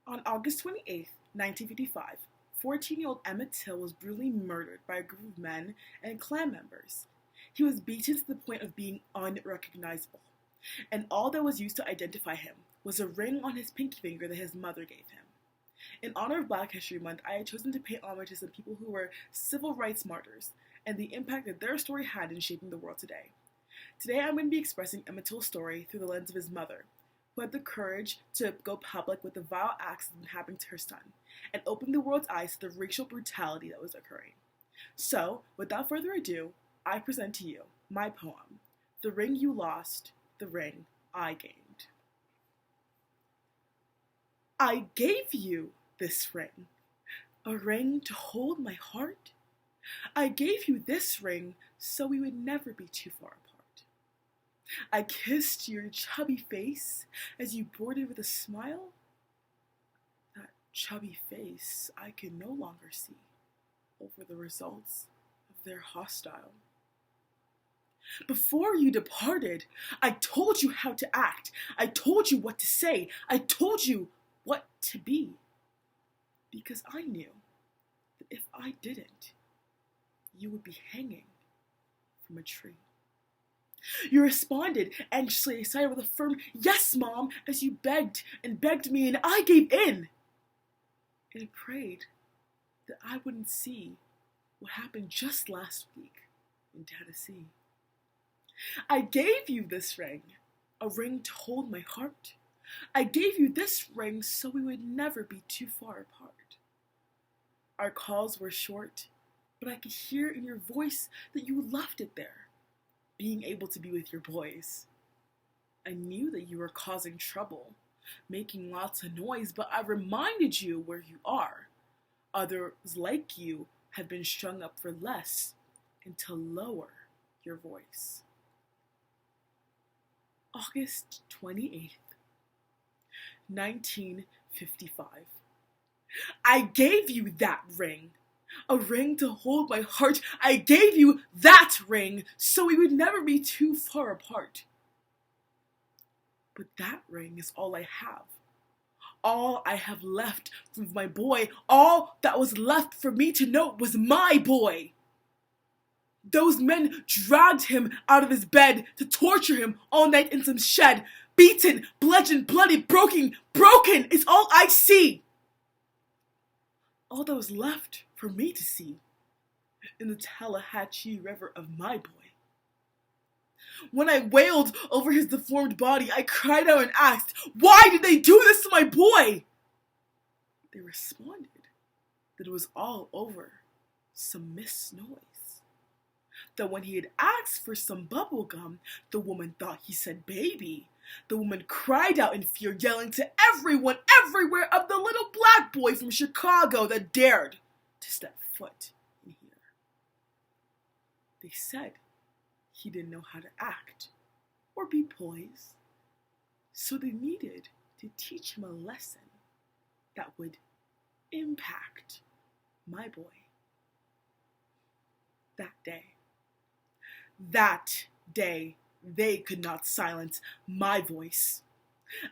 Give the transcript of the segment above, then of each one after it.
On August 28th, 1955, 14-year-old Emmit Till was brutally murdered by a group of men and Klan members. He was beaten to the point of being unrecognizable, and all that was used to identify him was a ring on his pinky finger that his mother gave him. In honor of Black History Month, I had chosen to pay homage to some people who were civil rights martyrs and the impact that their story had in shaping the world today. Today I'm going to be expressing Emmit Till's story through the lens of his mother, who had the courage to go public with the vile acts that had been happening to her son, and open the world's eyes to the racial brutality that was occurring. So, without further ado, I present to you my poem, The Ring You Lost, the Ring I Gained. I gave you this ring, a ring to hold my heart. I gave you this ring so we would never be too far apart. I kissed your chubby face as you boarded with a smile. That chubby face I could no longer see over the results of their hostile. Before you departed, I told you how to act. I told you what to say. I told you what to be. Because I knew that if I didn't, you would be hanging from a tree. You responded, anxiously excited with a firm, "Yes, Mom," as you begged and begged me, and I gave in. And prayed that I wouldn't see what happened just last week in Tennessee. I gave you this ring, a ring to hold my heart. I gave you this ring so we would never be too far apart. Our calls were short, but I could hear in your voice that you loved it there, being able to be with your boys. I knew that you were causing trouble, making lots of noise, but I reminded you where you are. Others like you have been strung up for less and to lower your voice. August 28th, 1955. I gave you that ring, a ring to hold my heart. I gave you that ring so we would never be too far apart. But that ring is all I have. All I have left from my boy, all that was left for me to know was my boy. Those men dragged him out of his bed to torture him all night in some shed. Beaten, bludgeoned, bloody, broken is all I see. All that was left for me to see in the Tallahatchie River of my boy. When I wailed over his deformed body, I cried out and asked, "Why did they do this to my boy?" They responded that it was all over some mist noise. That when he had asked for some bubble gum, the woman thought he said baby. The woman cried out in fear, yelling to everyone everywhere of the little black boy from Chicago that dared to step foot in here. They said he didn't know how to act or be poised, so they needed to teach him a lesson that would impact my boy. That day, they could not silence my voice.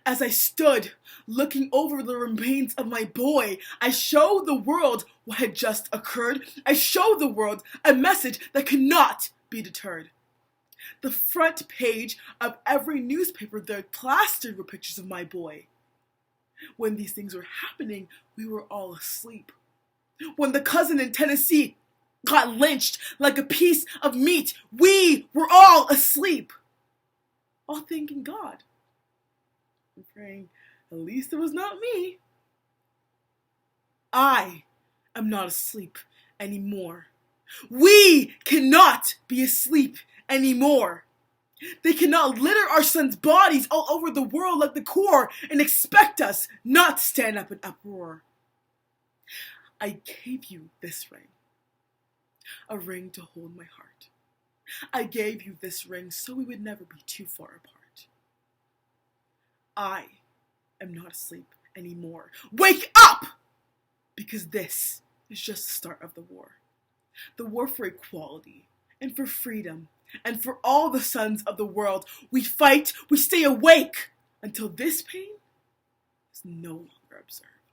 As I stood looking over the remains of my boy, I showed the world what had just occurred. I showed the world a message that could not be deterred. The front page of every newspaper there plastered with pictures of my boy. When these things were happening, we were all asleep. When the cousin in Tennessee got lynched like a piece of meat, we were all asleep. All thanking God and praying, at least it was not me. I am not asleep anymore. We cannot be asleep anymore. They cannot litter our sons' bodies all over the world like the Corps and expect us not to stand up in uproar. I gave you this ring, a ring to hold my heart. I gave you this ring so we would never be too far apart. I am not asleep anymore. Wake up! Because this is just the start of the war. The war for equality and for freedom and for all the sons of the world. We fight, we stay awake until this pain is no longer observed.